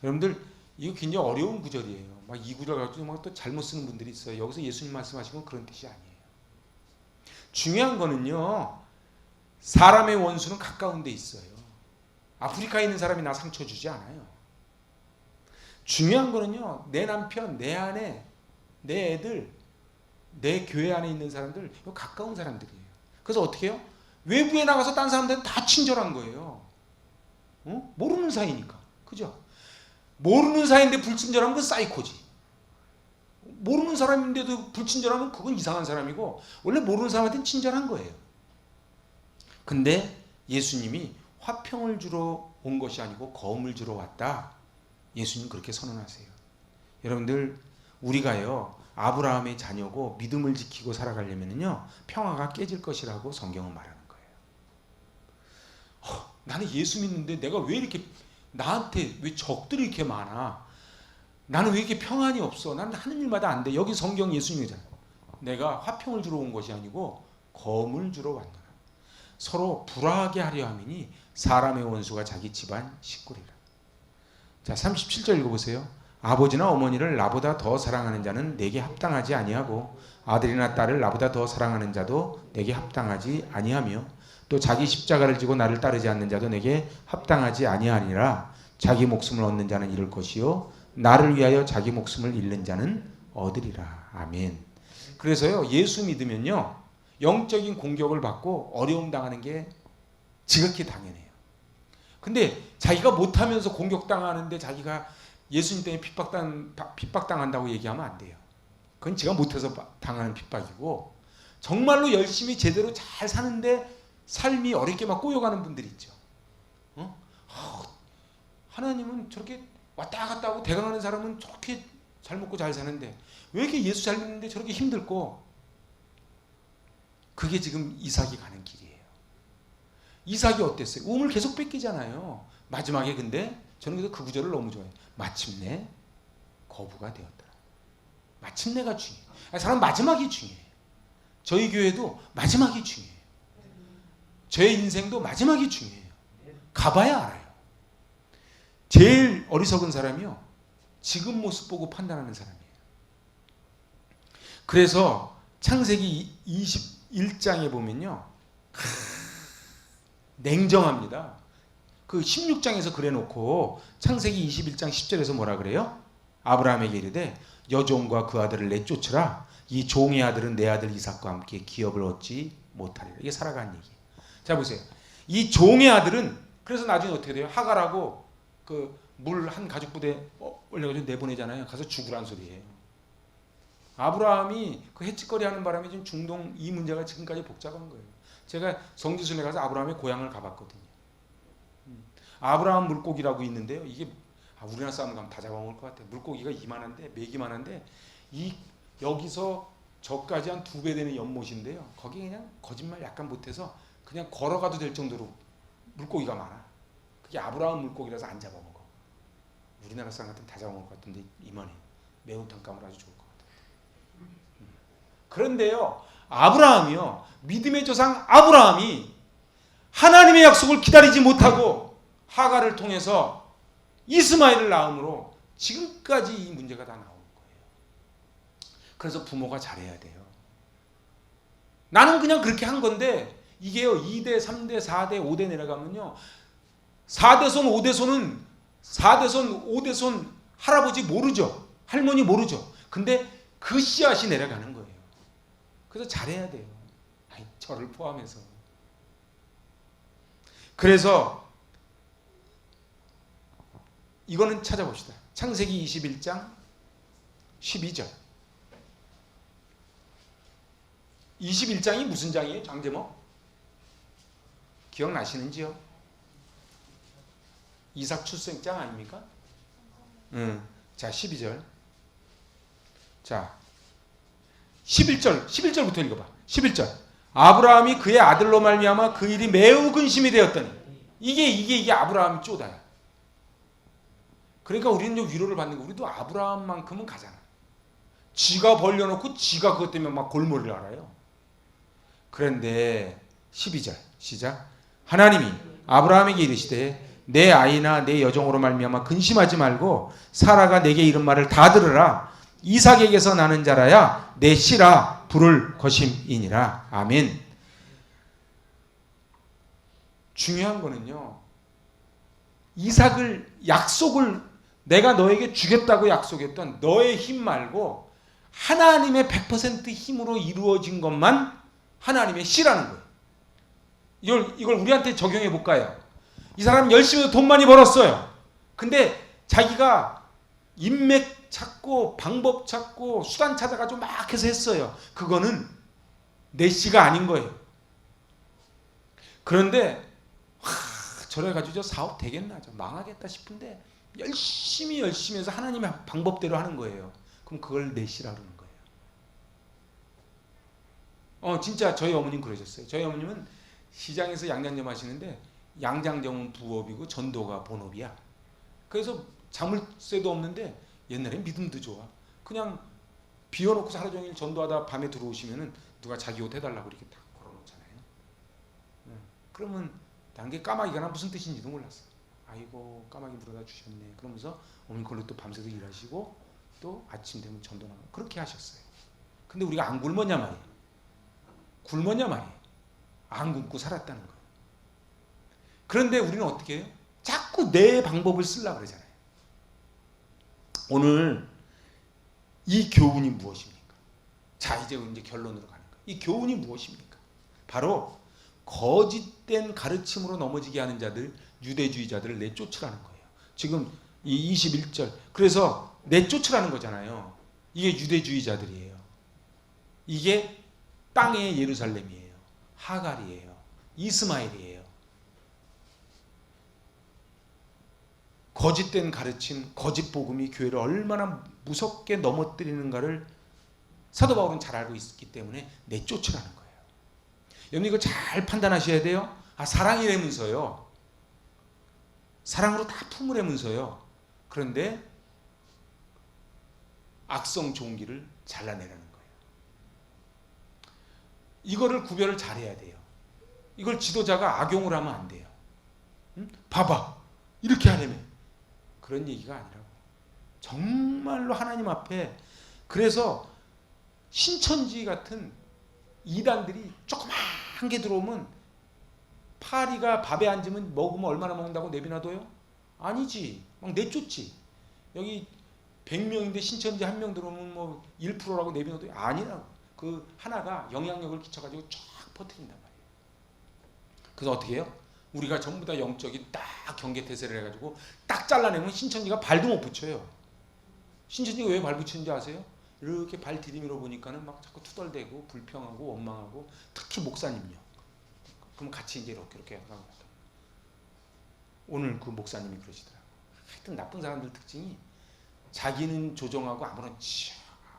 여러분들 이거 굉장히 어려운 구절이에요. 막 이 구절 가지고 막 또 잘못 쓰는 분들이 있어요. 여기서 예수님 말씀하신 건 그런 뜻이 아니에요. 중요한 거는요, 사람의 원수는 가까운 데 있어요. 아프리카에 있는 사람이 나 상처 주지 않아요. 중요한 거는요, 내 남편, 내 아내, 내 애들, 내 교회 안에 있는 사람들, 이거 가까운 사람들이에요. 그래서 어떻게 해요? 외부에 나가서 딴 사람들은 다 친절한 거예요. 모르는 사이니까. 그죠? 모르는 사이인데 불친절하면 그건 사이코지. 모르는 사람인데도 불친절하면 그건 이상한 사람이고, 원래 모르는 사람한테는 친절한 거예요. 근데 예수님이 화평을 주러 온 것이 아니고 검을 주러 왔다. 예수님 그렇게 선언하세요. 여러분들, 우리가요, 아브라함의 자녀고 믿음을 지키고 살아가려면요, 평화가 깨질 것이라고 성경은 말하는 거예요. 나는 예수 믿는데 내가 왜 이렇게, 나한테 왜 적들이 이렇게 많아? 나는 왜 이렇게 평안이 없어? 나는 하는 일마다 안 돼. 여기 성경 예수님이잖아요. 내가 화평을 주러 온 것이 아니고 검을 주러 왔노라. 서로 불화하게 하려 함이니 사람의 원수가 자기 집안 식구리라. 자, 37절 읽어보세요. 아버지나 어머니를 나보다 더 사랑하는 자는 내게 합당하지 아니하고 아들이나 딸을 나보다 더 사랑하는 자도 내게 합당하지 아니하며 또 자기 십자가를 지고 나를 따르지 않는 자도 내게 합당하지 아니하니라. 자기 목숨을 얻는 자는 잃을 것이요 나를 위하여 자기 목숨을 잃는 자는 얻으리라. 아멘. 그래서요, 예수 믿으면요, 영적인 공격을 받고 어려움 당하는 게 지극히 당연해요. 근데 자기가 못하면서 공격당하는데 자기가 예수님 때문에 핍박당한다고 얘기하면 안 돼요. 그건 지가 못해서 당하는 핍박이고, 정말로 열심히 제대로 잘 사는데 삶이 어렵게 막 꼬여가는 분들이 있죠. 하나님은 저렇게 왔다 갔다 하고 대강하는 사람은 저렇게 잘 먹고 잘 사는데 왜 이렇게 예수 잘 믿는데 저렇게 힘들고. 그게 지금 이삭이 가는 길이에요. 이삭이 어땠어요? 우물 계속 뺏기잖아요. 마지막에 근데 저는 그래서 그 구절을 너무 좋아해요. 마침내 거부가 되었더라. 마침내가 중요해요. 사람 마지막이 중요해요. 저희 교회도 마지막이 중요해요. 제 인생도 마지막이 중요해요. 가봐야 알아요. 제일 어리석은 사람이요, 지금 모습 보고 판단하는 사람이에요. 그래서 창세기 21장에 보면요, 냉정합니다. 그 16장에서 그래놓고 창세기 21장 10절에서 뭐라 그래요? 아브라함에게 이르되 여종과 그 아들을 내쫓으라. 이 종의 아들은 내 아들 이삭과 함께 기업을 얻지 못하리라. 이게 살아간 얘기. 자 보세요. 이 종의 아들은 그래서 나중에 어떻게 돼요? 하갈하고 그 물 한 가죽 부대 올려가지고 내보내잖아요. 가서 죽으란 소리예요. 아브라함이 그 헷짓거리 하는 바람에 지금 중동 이 문제가 지금까지 복잡한 거예요. 제가 성지순례 가서 아브라함의 고향을 가봤거든요. 아브라함 물고기라고 있는데요. 이게 우리나라 사람 가면 다 잡아먹을 것 같아요. 물고기가 이만한데, 맥이만한데, 여기서 저까지 한 2배 되는 연못인데요. 거기 그냥 거짓말 약간 못해서 그냥 걸어가도 될 정도로 물고기가 많아. 그게 아브라함 물고기라서 안 잡아먹어. 우리나라 사람 같으면 다 잡아먹을 것 같은데 이만해. 매운탕 까면 아주 좋을 것 같아요. 그런데요, 아브라함이요, 믿음의 조상 아브라함이 하나님의 약속을 기다리지 못하고 하갈을 통해서 이스마엘을 낳음으로 지금까지 이 문제가 다 나온 거예요. 그래서 부모가 잘해야 돼요. 나는 그냥 그렇게 한 건데 이게요, 2대, 3대, 4대, 5대 내려가면요, 4대손, 5대손은 4대손, 5대손 할아버지 모르죠. 할머니 모르죠. 근데 그 씨앗이 내려가는 거예요. 그래서 잘해야 돼요. 저를 포함해서. 그래서 이거는 찾아봅시다. 창세기 21장 12절. 21장이 무슨 장이에요? 장제목? 기억나시는지요? 이삭 출생장 아닙니까? 자, 12절. 자, 11절부터 읽어봐. 11절. 아브라함이 그의 아들로 말미암아 그 일이 매우 근심이 되었더니 이게 아브라함 쪼다야. 그러니까 우리는 좀 위로를 받는 거. 우리도 아브라함만큼은 가잖아. 지가 벌려놓고 지가 그것 때문에 막 골머리를 앓아요. 그런데 12절 시작. 하나님이 아브라함에게 이르시되 내 아이나 내 여종으로 말미암아 근심하지 말고 사라가 내게 이른 말을 다 들으라. 이삭에게서 나는 자라야 내 씨라 부를 것임이니라. 아멘. 중요한 거는요, 이삭을 약속을 내가 너에게 주겠다고 약속했던 너의 힘 말고 하나님의 100% 힘으로 이루어진 것만 하나님의 씨라는 거예요. 이걸 우리한테 적용해 볼까요? 이 사람 열심히 돈 많이 벌었어요. 근데 자기가 인맥 찾고 방법 찾고 수단 찾아가지고 막 해서 했어요. 그거는 내 씨가 아닌 거예요. 그런데 저래가지고 저 사업 되겠나, 저 망하겠다 싶은데 열심히 해서 하나님의 방법대로 하는 거예요. 그럼 그걸 내 씨라 그러는 거예요. 진짜 저희 어머님 그러셨어요. 저희 어머님은 시장에서 양장점 하시는데 양장점은 부업이고 전도가 본업이야. 그래서 자물쇠도 없는데 옛날에 믿음도 좋아. 그냥 비워놓고서 하루 종일 전도하다 밤에 들어오시면은 누가 자기 옷 해달라고 이렇게 딱 걸어놓잖아요. 그러면 단게 까마귀가 나 무슨 뜻인지도 몰랐어. 아이고 까마귀 물어다 주셨네. 그러면서 어머니 그걸로 또 밤새도 일하시고 또 아침 되면 전도 나가고 그렇게 하셨어요. 근데 우리가 안 굶었냐 말이에요. 굶었냐 말이에요. 안 굶고 살았다는 거예요. 그런데 우리는 어떻게 해요? 자꾸 내 방법을 쓰려고 그러잖아요. 오늘 이 교훈이 무엇입니까? 자, 이제 결론으로 가는 거예요. 이 교훈이 무엇입니까? 바로 거짓된 가르침으로 넘어지게 하는 자들, 유대주의자들을 내쫓으라는 거예요. 지금 이 21절. 그래서 내쫓으라는 거잖아요. 이게 유대주의자들이에요. 이게 땅의 예루살렘이에요. 하갈이에요. 이스마엘이에요. 거짓된 가르침, 거짓 복음이 교회를 얼마나 무섭게 넘어뜨리는가를 사도 바울은 잘 알고 있기 때문에 내쫓으라는 거예요. 여러분 이거 잘 판단하셔야 돼요. 사랑이라면서요. 사랑으로 다 품으라면서요. 그런데 악성 좋은 길을 잘라내라는 거예요. 이거를 구별을 잘해야 돼요. 이걸 지도자가 악용을 하면 안 돼요. 봐봐, 이렇게 하려면 그런 얘기가 아니라고. 정말로 하나님 앞에. 그래서 신천지 같은 이단들이 조그만 게 들어오면 파리가 밥에 앉으면 먹으면 얼마나 먹는다고 내비놔둬요? 아니지. 막 내쫓지. 여기 100명인데 신천지 한 명 들어오면 뭐 1%라고 내비놔둬요? 아니라고. 그 하나가 영향력을 끼쳐가지고 쫙 퍼뜨린단 말이에요. 그래서 어떻게 해요? 우리가 전부 다 영적인 딱 경계태세를 해가지고 딱 잘라내면 신천지가 발도 못 붙여요. 신천지가 왜 발 붙이는지 아세요? 이렇게 발 디디미로 보니까는 막 자꾸 투덜대고 불평하고 원망하고, 특히 목사님요. 그럼 같이 이제 이렇게 하고. 오늘 그 목사님이 그러시더라고요. 하여튼 나쁜 사람들 특징이 자기는 조종하고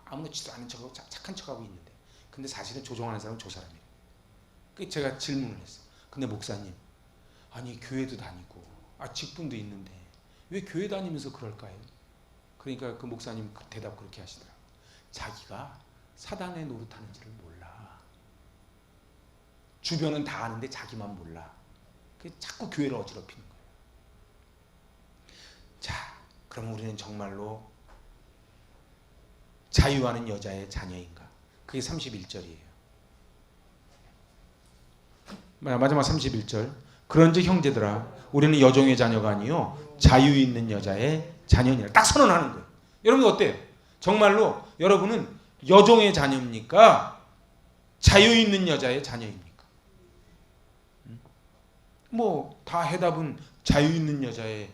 아무렇지도 않은 척하고 착한 척하고 있는데, 근데 사실은 조종하는 사람은 저 사람이에요. 그래서 제가 질문을 했어. 근데 목사님, 아니 교회도 다니고 직분도 있는데 왜 교회 다니면서 그럴까요? 그러니까 그 목사님 대답 그렇게 하시더라고요. 자기가 사단의 노릇하는지를 몰라. 주변은 다 아는데 자기만 몰라. 자꾸 교회를 어지럽히는 거예요. 자, 그럼 우리는 정말로 자유하는 여자의 자녀인가? 그게 31절이에요. 마지막 31절. 그런즉 형제들아, 우리는 여종의 자녀가 아니요 자유 있는 여자의 자녀니라. 딱 선언하는 거예요. 여러분 어때요? 정말로 여러분은 여종의 자녀입니까? 자유 있는 여자의 자녀입니까? 뭐 다 해답은 자유 있는 여자의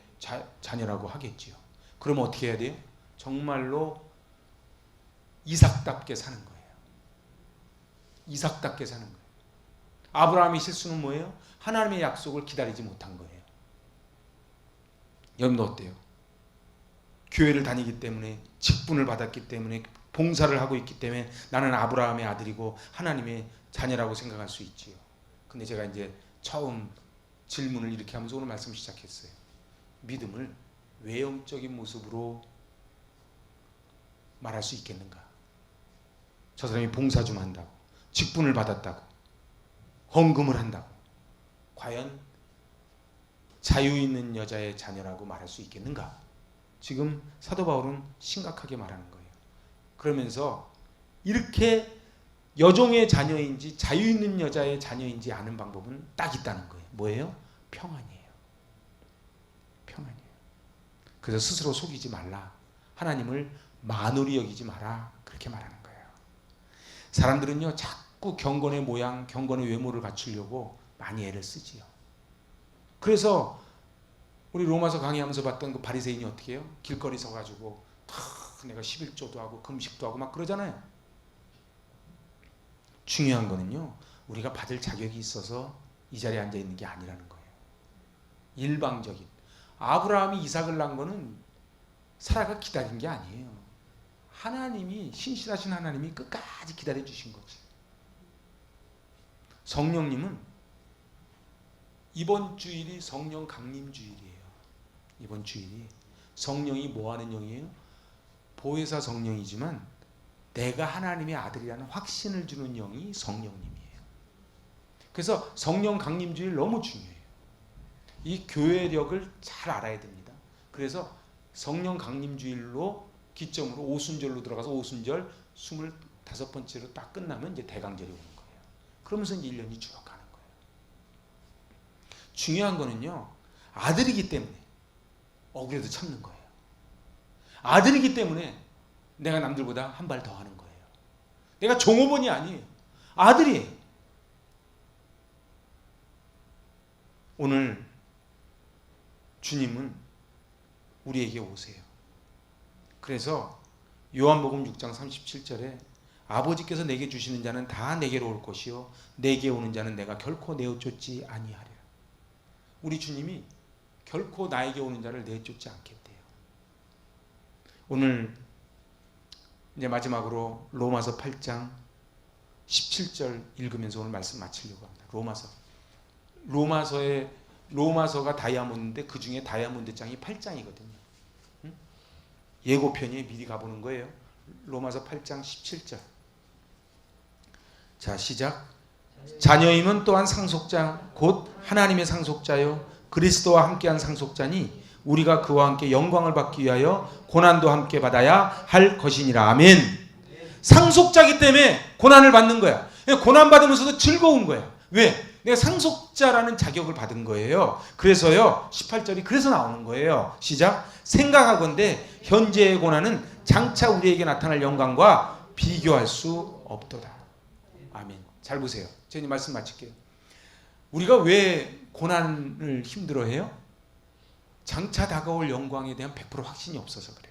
자녀라고 하겠지요. 그러면 어떻게 해야 돼요? 정말로 이삭답게 사는 거예요. 이삭답게 사는 거예요. 아브라함의 실수는 뭐예요? 하나님의 약속을 기다리지 못한 거예요. 여러분도 어때요? 교회를 다니기 때문에, 직분을 받았기 때문에, 봉사를 하고 있기 때문에 나는 아브라함의 아들이고 하나님의 자녀라고 생각할 수 있지요. 근데 제가 이제 처음 질문을 이렇게 하면서 오늘 말씀 시작했어요. 믿음을 외형적인 모습으로 말할 수 있겠는가? 저 사람이 봉사 좀 한다고, 직분을 받았다고, 헌금을 한다고, 과연 자유 있는 여자의 자녀라고 말할 수 있겠는가? 지금 사도 바울은 심각하게 말하는 거예요. 그러면서 이렇게 여종의 자녀인지 자유 있는 여자의 자녀인지 아는 방법은 딱 있다는 거예요. 뭐예요? 평안이에요. 평안이에요. 그래서 스스로 속이지 말라. 하나님을 만홀히 여기지 마라. 그렇게 말하는 거예요. 사람들은요, 자꾸 경건의 모양, 경건의 외모를 갖추려고 많이 애를 쓰지요. 그래서 우리 로마서 강의하면서 봤던 그 바리새인이 어떻게 해요? 길거리 서가지고 내가 11조도 하고 금식도 하고 막 그러잖아요. 중요한 거는요, 우리가 받을 자격이 있어서 이 자리에 앉아 있는 게 아니라는 거예요. 일방적인. 아브라함이 이삭을 낳은 거는 사라가 기다린 게 아니에요. 하나님이, 신실하신 하나님이 끝까지 기다려 주신 거지. 성령님은 이번 주일이 성령 강림 주일이에요. 이번 주일이 성령이 뭐 하는 영이에요? 보혜사 성령이지만 내가 하나님의 아들이라는 확신을 주는 영이 성령님이에요. 그래서 성령 강림 주일 너무 중요해요. 이 교회력을 잘 알아야 됩니다. 그래서 성령 강림 주일로 기점으로 오순절로 들어가서 오순절 25번째로 딱 끝나면 이제 대강절이 오는 거예요. 그러면서 이제 1년이 쭉 가는 거예요. 중요한 거는요, 아들이기 때문에 억울해도 참는 거예요. 아들이기 때문에 내가 남들보다 한 발 더 하는 거예요. 내가 종업원이 아니에요. 아들이에요. 오늘 주님은 우리에게 오세요. 그래서 요한복음 6장 37절에 아버지께서 내게 주시는 자는 다 내게로 올 것이요 내게 오는 자는 내가 결코 내어쫓지 아니하리라. 우리 주님이 결코 나에게 오는 자를 내쫓지 않겠대요. 오늘 이제 마지막으로 로마서 8장 17절 읽으면서 오늘 말씀 마치려고 합니다. 로마서가 다이아몬드인데 그 중에 다이아몬드 장이 8장이거든요. 예고편이 미리 가보는 거예요. 로마서 8장 17절. 자, 시작. 자녀임은 또한 상속자 곧 하나님의 상속자요 그리스도와 함께한 상속자니 우리가 그와 함께 영광을 받기 위하여 고난도 함께 받아야 할 것이니라. 아멘. 상속자기 때문에 고난을 받는 거야. 고난 받으면서도 즐거운 거야. 왜? 내가 상속자라는 자격을 받은 거예요. 그래서요, 18절이 그래서 나오는 거예요. 시작. 생각하건대 현재의 고난은 장차 우리에게 나타날 영광과 비교할 수 없도다. 아멘. 잘 보세요. 제가 말씀 마칠게요. 우리가 왜 고난을 힘들어해요? 장차 다가올 영광에 대한 100% 확신이 없어서 그래.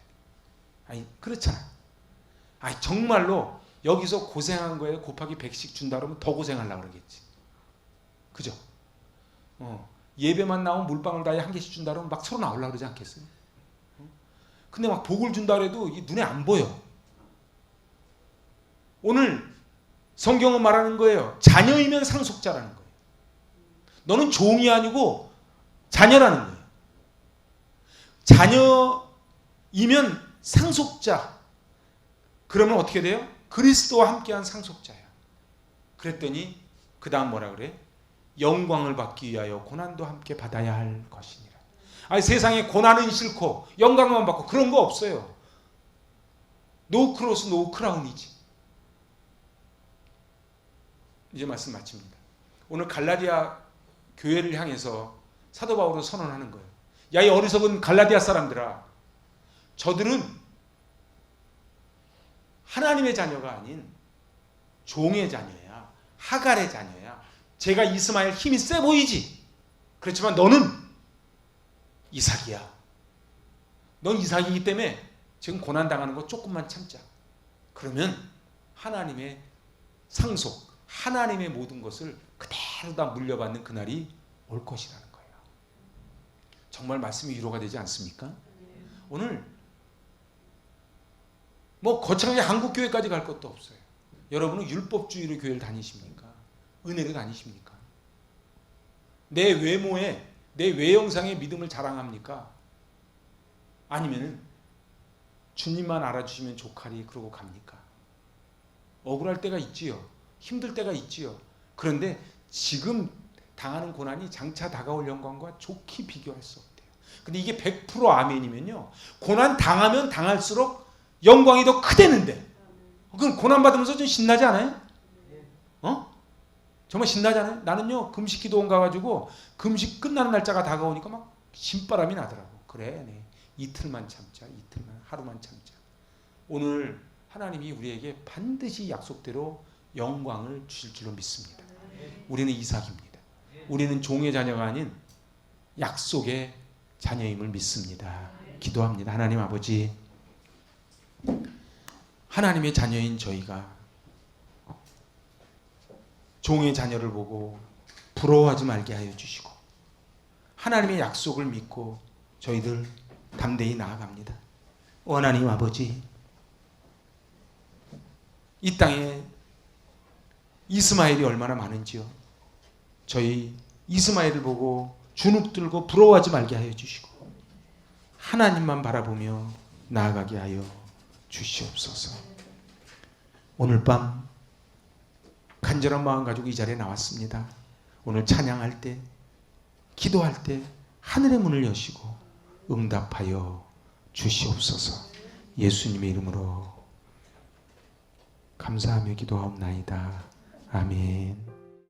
아니, 그렇잖아. 아니, 정말로 여기서 고생한 거에 곱하기 100씩 준다 그러면 더 고생하려고 그러겠지. 그죠? 예배만 나오면 물방울 다에 한 개씩 준다 그러면 막 서로 나오려고 그러지 않겠어요? 근데 막 복을 준다 그래도 이 눈에 안 보여. 오늘 성경은 말하는 거예요. 자녀이면 상속자라는 거예요. 너는 종이 아니고 자녀라는 거예요. 자녀이면 상속자. 그러면 어떻게 돼요? 그리스도와 함께한 상속자야. 그랬더니 그 다음 뭐라 그래? 영광을 받기 위하여 고난도 함께 받아야 할 것이니라. 아니, 세상에 고난은 싫고 영광만 받고 그런 거 없어요. 노 크로스 노 크라운이지. 이제 말씀 마칩니다. 오늘 갈라디아 교회를 향해서 사도 바울은 선언하는 거예요. 야, 이 어리석은 갈라디아 사람들아, 저들은 하나님의 자녀가 아닌 종의 자녀야. 하갈의 자녀야. 제가 이스마엘 힘이 세 보이지. 그렇지만 너는 이삭이야. 넌 이삭이기 때문에 지금 고난당하는 거 조금만 참자. 그러면 하나님의 상속, 하나님의 모든 것을 그대로 다 물려받는 그날이 올 것이라는 거예요. 정말 말씀이 위로가 되지 않습니까? 오늘 뭐 거창하게 한국교회까지 갈 것도 없어요. 여러분은 율법주의로 교회를 다니십니까? 은혜로 다니십니까? 내 외모에, 내 외형상의 믿음을 자랑합니까? 아니면 주님만 알아주시면 조카리 그러고 갑니까? 억울할 때가 있지요. 힘들 때가 있지요. 그런데 지금 당하는 고난이 장차 다가올 영광과 좋게 비교할 수 없대요. 근데 이게 100% 아멘이면요, 고난 당하면 당할수록 영광이 더 크대는데, 그럼 고난 받으면서 좀 신나지 않아요? 정말 신나지 않아요? 나는요, 금식 기도원 가가지고 금식 끝나는 날짜가 다가오니까 막 신바람이 나더라고. 그래, 네. 이틀만 참자, 이틀만, 하루만 참자. 오늘 하나님이 우리에게 반드시 약속대로 영광을 주실 줄로 믿습니다. 우리는 이삭입니다. 우리는 종의 자녀가 아닌 약속의 자녀임을 믿습니다. 기도합니다. 하나님 아버지, 하나님의 자녀인 저희가 종의 자녀를 보고 부러워하지 말게 하여 주시고, 하나님의 약속을 믿고 저희들 담대히 나아갑니다. 하나님 아버지, 이 땅에 이스마엘이 얼마나 많은지요. 저희 이스마엘을 보고 주눅들고 부러워하지 말게 하여 주시고 하나님만 바라보며 나아가게 하여 주시옵소서. 오늘 밤 간절한 마음 가지고 이 자리에 나왔습니다. 오늘 찬양할 때, 기도할 때 하늘의 문을 여시고 응답하여 주시옵소서. 예수님의 이름으로 감사하며 기도하옵나이다. 아멘.